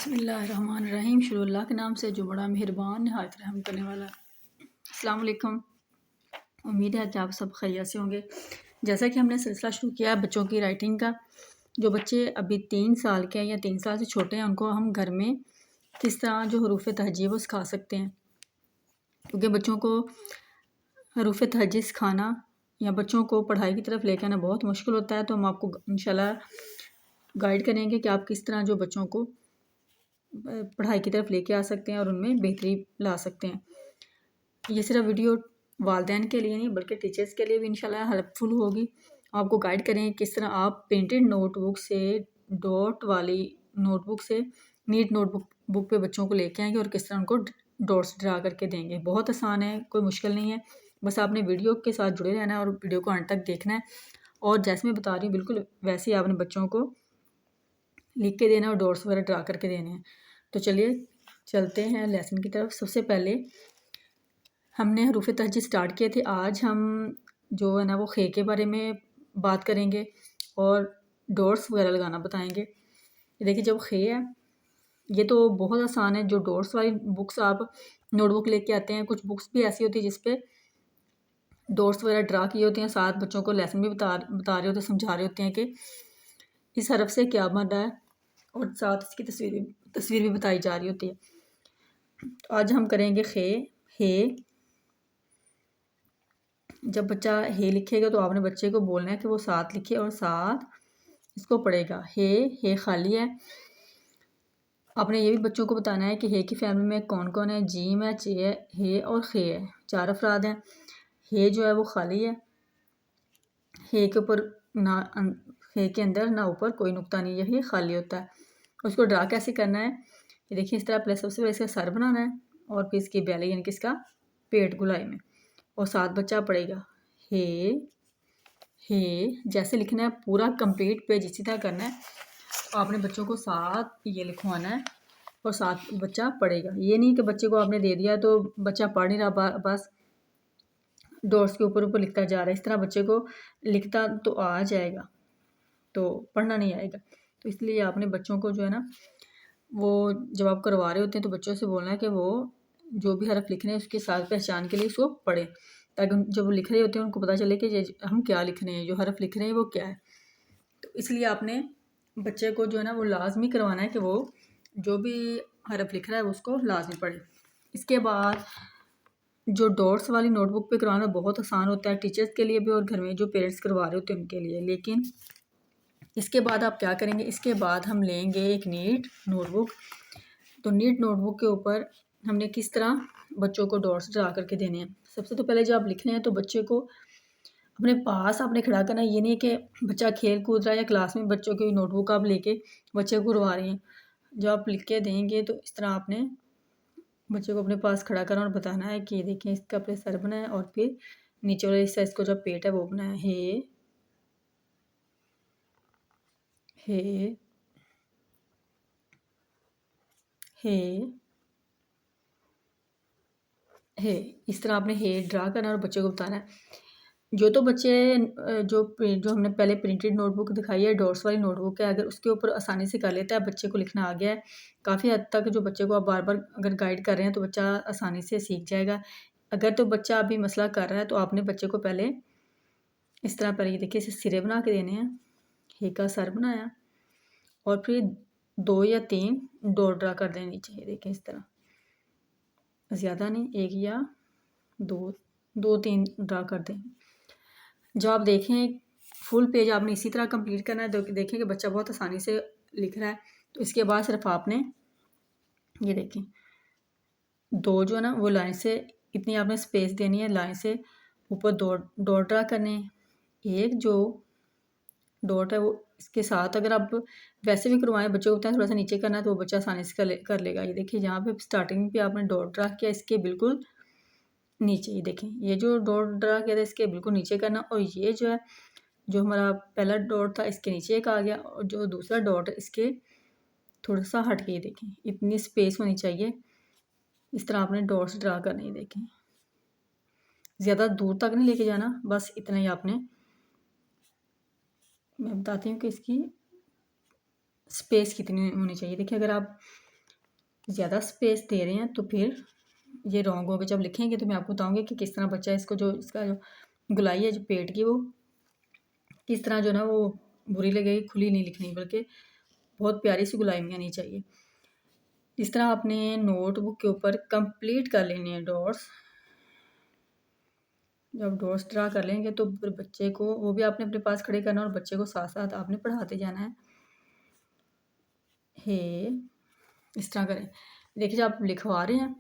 बिस्मिल्लाहिर्रहमानिर्रहीम। शुरू अल्लाह के नाम से जो बड़ा मेहरबान नहायत रहम करने वाला। अस्सलाम वालेकुम। उम्मीद है कि आप सब खैरियत से होंगे। जैसा कि हमने सिलसिला शुरू किया है बच्चों की राइटिंग का, जो बच्चे अभी 3 साल के हैं या 3 साल से छोटे हैं उनको हम घर में किस तरह जो हरूफ तहजी वो सिखा सकते हैं, क्योंकि बच्चों को हरूफ तहजी सिखाना या बच्चों को पढ़ाई की तरफ लेकर आना बहुत मुश्किल होता है। तो हम आपको इंशाल्लाह गाइड करेंगे कि आप किस तरह जो बच्चों को पढ़ाई की तरफ लेके आ सकते हैं और उनमें बेहतरी ला सकते हैं। ये सिर्फ वीडियो वालिदैन के लिए नहीं बल्कि टीचर्स के लिए भी इंशाल्लाह हेल्पफुल होगी। आपको गाइड करेंगे किस तरह आप प्रिंटेड नोटबुक से, डॉट वाली नोटबुक से नीट नोटबुक पे बच्चों को लेके आएंगे और किस तरह उनको डॉट्स ड्रा करके देंगे। बहुत आसान है, कोई मुश्किल नहीं है। बस आपने वीडियो के साथ जुड़े रहना है और वीडियो को अंत तक देखना है। और जैसे मैं बता रही हूँ बिल्कुल वैसे ही आपने बच्चों को लिख के देना और डॉट्स वगैरह ड्रा करके देने हैं। तो चलिए चलते हैं लेसन की तरफ। सबसे पहले हमने हरूफ तहजी स्टार्ट किए थे। आज हम जो है ना वो खे के बारे में बात करेंगे और डॉट्स वगैरह लगाना बताएंगे। ये देखिए जब खे है ये तो बहुत आसान है। जो डॉट्स वाली बुक्स आप नोटबुक लेके आते हैं, कुछ बुक्स भी ऐसी होती है जिसपे डॉट्स वगैरह ड्रा किए होते हैं, साथ बच्चों को लेसन भी बता रहे होते हैं, समझा रहे होते हैं कि इस हरफ से क्या बन रहा है और साथ इसकी तस्वीर भी बताई जा रही होती है। तो आज हम करेंगे खे। हे जब बच्चा हे लिखेगा तो आपने बच्चे को बोलना है कि वो साथ लिखे और साथ इसको पढ़ेगा। हे खाली है। आपने ये भी बच्चों को बताना है कि हे की फैमिली में कौन कौन है। जीम है, चे है, हे और खे है, 4 अफराद हैं। हे जो है वो खाली है। हे के ऊपर ना हे के अंदर ना ऊपर कोई नुक्ता नहीं है, ये खाली होता है। उसको ड्रा कैसे करना है ये देखिए। इस तरह पहले सबसे पहले इसका सर बनाना है और फिर इसकी बैली यानी कि इसका पेट गुलाई में, और साथ बच्चा पड़ेगा हे जैसे लिखना है पूरा कंप्लीट पेज इसी तरह करना है। आपने बच्चों को साथ ये लिखवाना है और साथ बच्चा पढ़ेगा। ये नहीं कि बच्चे को आपने दे दिया तो बच्चा पढ़ नहीं रहा, बस डॉट्स के ऊपर ऊपर लिखता जा रहा है। इस तरह बच्चे को लिखता तो आ जाएगा तो पढ़ना नहीं आएगा। तो इसलिए आपने बच्चों को जो है ना वो जब आप करवा रहे होते हैं तो बच्चों से बोलना है कि वो जो भी हरफ लिख रहे हैं उसके साथ पहचान के लिए उसको पढ़े, ताकि जब वो लिख रहे होते हैं उनको पता चले कि हम क्या लिख रहे हैं, जो हरफ लिख रहे हैं वो क्या है। तो इसलिए आपने बच्चे को जो है ना वो लाजमी करवाना है कि वो जो भी हरफ लिख रहा है उसको लाजमी पढ़े। इसके बाद जो डॉट्स वाली नोटबुक पे करवाना बहुत आसान होता है टीचर्स के लिए भी और घर में जो पेरेंट्स करवा रहे होते हैं उनके लिए। लेकिन इसके बाद आप क्या करेंगे, इसके बाद हम लेंगे एक नीट नोटबुक। तो नीट नोटबुक के ऊपर हमने किस तरह बच्चों को डॉट्स ड्रा करके देने हैं। सबसे तो पहले जब आप लिखने हैं तो बच्चे को अपने पास आपने खड़ा करना है। ये नहीं कि बच्चा खेल कूद रहा है या क्लास में बच्चों की नोटबुक आप लेके बच्चे को करवा रही हैं। जब आप लिख के देंगे तो इस तरह आपने बच्चे को अपने पास खड़ा करना और बताना है कि ये देखिए इसका अपने सर बनाए और फिर नीचे वाले हिस्सा इसको जो पेट है वो बनाया। हे हे इस तरह आपने हे ड्रा करना और बच्चे को बताना है। जो तो बच्चे जो हमने पहले प्रिंटेड नोटबुक दिखाई है, डॉट्स वाली नोटबुक है, अगर उसके ऊपर आसानी से कर लेता है, बच्चे को लिखना आ गया है काफ़ी हद तक, जो बच्चे को आप बार बार अगर गाइड कर रहे हैं तो बच्चा आसानी से सीख जाएगा। अगर तो बच्चा अभी मसला कर रहा है तो आपने बच्चे को पहले इस तरह पहले ये देखिए इसे सिरे बना के देने हैं। हे का सर बनाया और फिर 2 या 3 डॉट ड्रा कर दें नीचे। ये देखें इस तरह, ज़्यादा नहीं, 1 या 2-3 ड्रा कर दें। जब आप देखें फुल पेज आपने इसी तरह कंप्लीट करना है तो देखें कि बच्चा बहुत आसानी से लिख रहा है। तो इसके बाद सिर्फ आपने ये देखें 2 जो है ना वो लाइन से इतनी आपने स्पेस देनी है, लाइन से ऊपर डॉट ड्रा करने हैं। एक जो डॉट है वो इसके साथ अगर आप वैसे भी करवाएं बच्चों को बताएं थोड़ा सा नीचे करना है तो वो बच्चा आसानी से कर लेगा। ये देखिए जहाँ पे स्टार्टिंग पे आपने डॉट ड्रा किया इसके बिल्कुल नीचे, ये देखें ये जो डॉट ड्रा किया था इसके बिल्कुल नीचे करना, और ये जो है जो हमारा पहला डॉट था इसके नीचे एक आ गया और जो दूसरा डॉट है इसके थोड़ा सा हट के। ये देखें इतनी स्पेस होनी चाहिए। इस तरह आपने डॉट्स ड्रा करने, ही देखें ज़्यादा दूर तक नहीं लेके जाना, बस इतना ही आपने। मैं बताती हूँ कि इसकी स्पेस कितनी होनी चाहिए। देखिए अगर आप ज़्यादा स्पेस दे रहे हैं तो फिर ये रॉन्ग होगा। जब लिखेंगे तो मैं आपको बताऊँगी कि किस तरह बच्चा इसको जो इसका जो गुलाई है जो पेट की वो किस तरह जो ना वो बुरी लगेगी, खुली नहीं लिखनी बल्कि बहुत प्यारी सी गुलाई में आनी चाहिए। इस तरह आपने नोटबुक के ऊपर कंप्लीट कर लेनी है डॉट्स। जब डॉट्स ड्रा कर लेंगे तो फिर बच्चे को वो भी आपने अपने पास खड़े करना और बच्चे को साथ साथ आपने पढ़ाते जाना है। हे इस तरह करें। देखिए जब आप लिखवा रहे हैं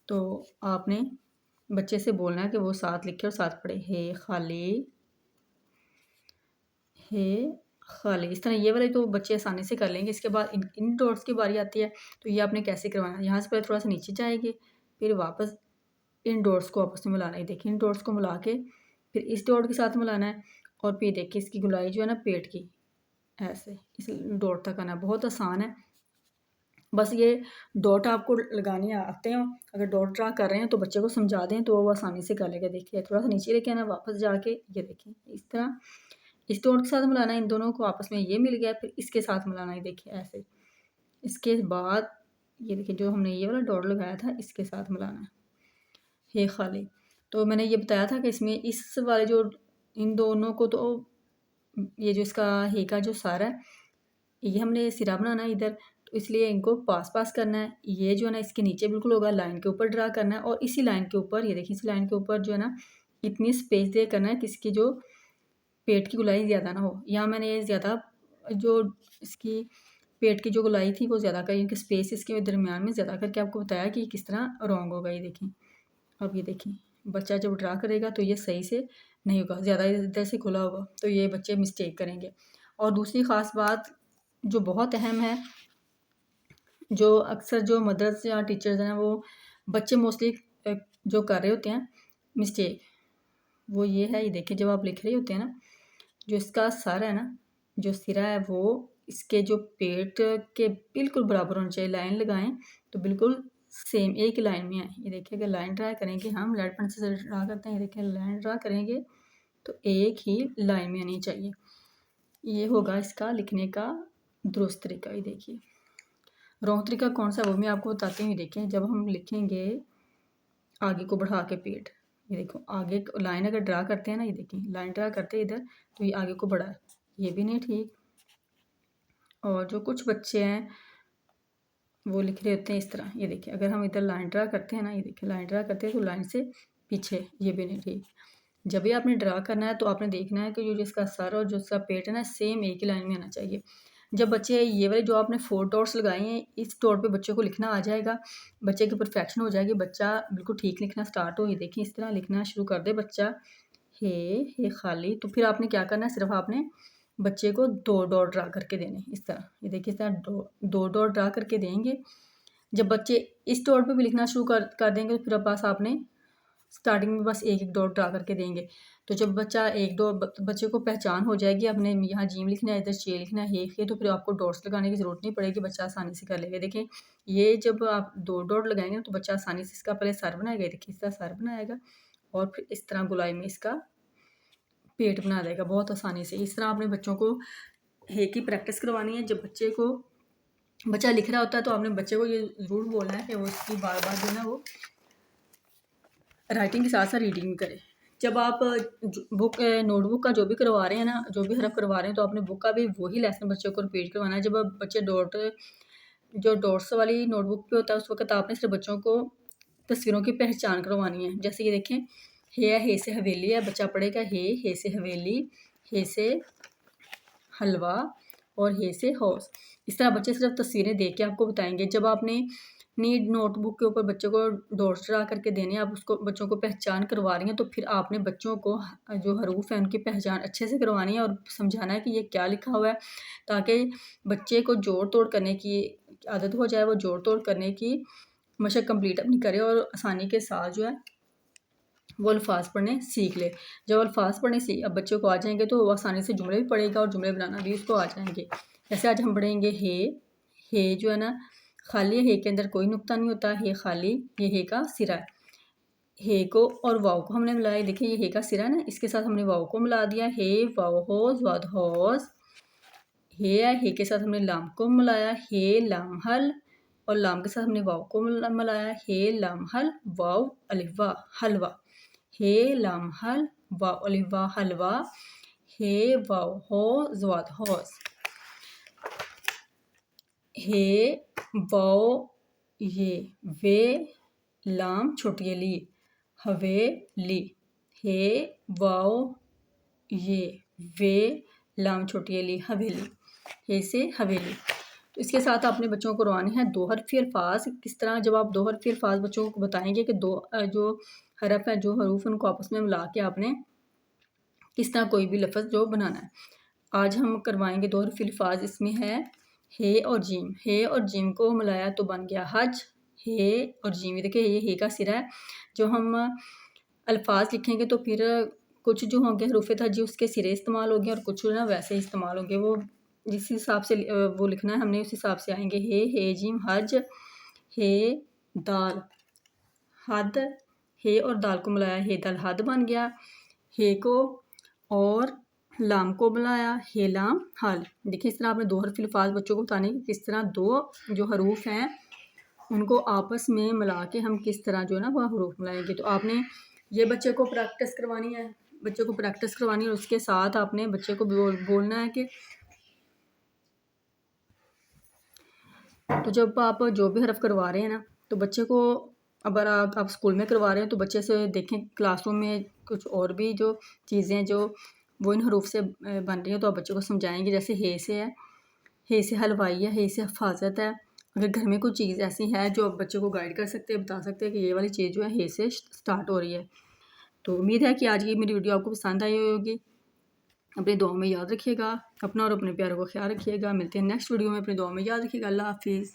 तो आपने बच्चे से बोलना है कि वो साथ लिखे और साथ पढ़े। हे खाली, हे खाली। इस तरह ये वाले तो बच्चे आसानी से कर लेंगे। इसके बाद इन डॉट्स की बारी आती है तो ये आपने कैसे करवाना है। यहाँ से पहले थोड़ा सा नीचे जाएंगे, फिर वापस इन डॉट्स को आपस में मिलाना है। देखिए इन डॉट्स को मिला के फिर इस डॉट के साथ मिलाना है और फिर देखिए इसकी गुलाई जो है ना पेट की ऐसे इस डॉट तक आना। बहुत आसान है, बस ये डॉट आपको लगाने आते हो। अगर डॉट ड्रा कर रहे हैं तो बच्चे को समझा दें तो वो आसानी से कर लेगा। देखिए थोड़ा सा नीचे लेके आना, वापस जाके ये देखिए इस तरह इस डॉट के साथ मिलाना है। इन दोनों को आपस में ये मिल गया, फिर इसके साथ मिलाना है। देखिए ऐसे इसके बाद ये देखिए जो हमने ये वाला डॉट लगाया था इसके साथ मिलाना है। हे खाली। तो मैंने ये बताया था कि इसमें इस वाले जो इन दोनों को तो ये जो इसका हे का जो सारा है ये हमने सिरा बनाना है इधर, तो इसलिए इनको पास पास करना है। ये जो है ना इसके नीचे बिल्कुल होगा, लाइन के ऊपर ड्रा करना है और इसी लाइन के ऊपर ये देखिए इस लाइन के ऊपर जो है ना इतनी स्पेस दे करना है कि इसकी जो पेट की गुलाई ज़्यादा ना हो। यहाँ मैंने ज़्यादा जो इसकी पेट की जो गुलाई थी वो ज़्यादा करी क्योंकि स्पेस इसके दरमियान में ज़्यादा करके आपको बताया कि किस तरह रॉन्ग होगा। ये देखें, अब ये देखें बच्चा जब ड्रा करेगा तो ये सही से नहीं होगा, ज़्यादा इधर से खुला होगा तो ये बच्चे मिस्टेक करेंगे। और दूसरी ख़ास बात जो बहुत अहम है, जो अक्सर जो मदर्स या टीचर्स हैं वो बच्चे मोस्टली जो कर रहे होते हैं मिस्टेक, वो ये है। ये देखिए जब आप लिख रहे होते हैं ना जो इसका सर है ना, जो सिरा है वो इसके जो पेट के बिल्कुल बराबर होना चाहिए। लाइन लगाएं तो बिल्कुल सेम एक ही लाइन में आए। ये देखिए अगर लाइन ड्रा करेंगे, हम रेड पेंसिल से ड्रा करते हैं, ये देखिए लाइन ड्रा करेंगे तो एक ही लाइन में आनी चाहिए। ये होगा इसका लिखने का दुरुस्त तरीका। ये देखिए रॉन्ग तरीका कौन सा वो मैं आपको बताती हूँ। देखें जब हम लिखेंगे आगे को बढ़ा के पेट, ये देखो आगे लाइन अगर ड्रा करते हैं ना, ये देखें लाइन ड्रा करते हैं इधर तो ये आगे को बढ़ा है, ये भी नहीं ठीक। और जो कुछ बच्चे हैं वो लिख रहे होते हैं इस तरह, ये देखिए अगर हम इधर लाइन ड्रा करते हैं ना, ये देखिए लाइन ड्रा करते हैं तो लाइन से पीछे, ये भी नहीं ठीक। जब भी आपने ड्रा करना है तो आपने देखना है कि जो जिसका सर और जो उसका पेट है ना सेम एक ही लाइन में आना चाहिए। जब बच्चे ये वाले जो आपने 4 डॉट्स लगाए हैं इस डॉट पे बच्चे को लिखना आ जाएगा, बच्चे की परफेक्शन हो जाएगी, बच्चा बिल्कुल ठीक लिखना स्टार्ट हो। ये देखिए इस तरह लिखना शुरू कर दे बच्चा, हे खाली। तो फिर आपने क्या करना है, सिर्फ आपने बच्चे को 2 डॉट ड्रा करके देने इस तरह। ये देखिए इस तरह 2 डॉट ड्रा करके देंगे। जब बच्चे इस डॉट पे भी लिखना शुरू कर देंगे तो फिर पास आपने स्टार्टिंग में बस एक डॉट ड्रा करके देंगे। तो जब बच्चा एक दो बच्चे को पहचान हो जाएगी, आपने यहाँ जीम लिखना है, इधर चे लिखना है, हे तो फिर आपको डॉट्स लगाने की ज़रूरत नहीं पड़ेगी, बच्चा आसानी से कर लेगा। देखें ये जब आप 2 डॉट लगाएंगे तो बच्चा आसानी से इसका पहले सर बनाएगा, देखिए इसका सर बनाएगा और फिर इस तरह गुलाई में इसका पेट बना देगा बहुत आसानी से। इस तरह आपने बच्चों को हे की प्रैक्टिस करवानी है। जब बच्चा लिख रहा होता है तो आपने बच्चे को ये ज़रूर बोलना है कि वो उसकी बार बार जो है ना वो राइटिंग के साथ साथ रीडिंग भी करे। जब आप बुक नोटबुक का जो भी करवा रहे हैं ना, जो भी हरफ करवा रहे हैं तो आपने बुक का भी वही लेसन बच्चों को रिपीट करवाना है। जब आप बच्चे जो डॉट्स वाली नोटबुक पे होता है उस वक्त आपने सिर्फ बच्चों को तस्वीरों की पहचान करवानी है। जैसे ये देखें हे से हवेली है, बच्चा पढ़ेगा हे से हवेली, हे से हलवा और हे से हौस। इस तरह बच्चे सिर्फ तस्वीरें देख के आपको बताएंगे। जब आपने नीड नोटबुक के ऊपर बच्चों को डॉट्स ड्रा करके देने, आप उसको बच्चों को पहचान करवा रही हैं तो फिर आपने बच्चों को जो हरूफ है उनकी पहचान अच्छे से करवानी है और समझाना है कि ये क्या लिखा हुआ है, ताकि बच्चे को जोड़ तोड़ करने की आदत हो जाए, वो जोड़ तोड़ करने की मशक कंप्लीट अपनी करे और आसानी के साथ जो है वो अल्फाज पढ़ने सीख ले। जब अल्फाज पढ़ने अब बच्चों को आ जाएंगे तो वो आसानी से जुमले भी पढ़ेगा और जुमले बनाना भी उसको आ जाएंगे। जैसे आज हम पढ़ेंगे हे जो है ना खाली है, हे के अंदर कोई नुक्ता नहीं होता, हे खाली, ये हे का सिरा है। हे को और वाव को हमने मिलाया, देखिए ये हे का सिरा है ना, इसके साथ हमने वाव को मिला दिया, हे वाव होज वाद होज। हे है, हे के साथ हमने लाम को मिलाया, हे लाम हल और लाम के साथ हमने वाव को मिलाया, हे लाम हल वाव अलिफ वा हलवा, हे लाम हल वाव अलिफ वा हलवा, हे वाव हो ज़वाद हौस, हे वाव ये वे लाम छोटी ली हवेली, हे वाव ये वे लाम छोटी ली हवेली, हे से हवेली। तो इसके साथ आपने बच्चों को करवाने हैं दो हरफ़ी अल्फाज। किस तरह जब आप दो हरफ़ी अल्फाज बच्चों को बताएंगे कि दो जो हरफ है जो हरूफ उनको आपस में मिला के आपने किस तरह कोई भी लफ्ज़ जो बनाना है। आज हम करवाएंगे दो हरफ़ी अल्फाज। इसमें है हे और जीम। हे और जीम को मिलाया तो बन गया हज। हे और जीम, देखिए ये हे का सिरा है। जो हम अल्फाज लिखेंगे तो फिर कुछ जो होंगे हरूफ हज उसके सिरे इस्तेमाल होंगे और कुछ ना वैसे इस्तेमाल होंगे। वो जिस हिसाब से वो लिखना है हमने उस हिसाब से आएंगे। हे जीम हज, हे दाल हद, हे और दाल को मिलाया हे दाल हद बन गया। हे को और लाम को मिलाया हे लाम हल। देखिए इस तरह आपने दो हरफ़ी अल्फाज बच्चों को बताने कि किस तरह दो जो हरूफ हैं उनको आपस में मिला के हम किस तरह जो है ना वह हरूफ मिलाएंगे। तो आपने ये बच्चे को प्रैक्टिस करवानी है, बच्चे को प्रैक्टिस करवानी है और उसके साथ आपने बच्चे को बोलना है कि तो जब आप जो भी हरफ करवा रहे हैं ना तो बच्चे को अगर आप स्कूल में करवा रहे हैं तो बच्चे से देखें क्लासरूम में कुछ और भी जो चीज़ें जो वो इन हरूफ से बन रही हैं तो आप बच्चों को समझाएंगे। जैसे हे से है, हे से हलवाई है, हे से हिफाजत है। अगर घर में कोई चीज़ ऐसी है जो आप बच्चे को गाइड कर सकते हैं, बता सकते हैं कि ये वाली चीज़ जो है हे से स्टार्ट हो रही है। तो उम्मीद है कि आज की मेरी वीडियो आपको पसंद आई होगी। अपनी दुआ में याद रखिएगा, अपना और अपने प्यारों का ख्याल रखिएगा। मिलते हैं नेक्स्ट वीडियो में। अपनी दुआ में याद रखिएगा। अल्लाह हाफिज़।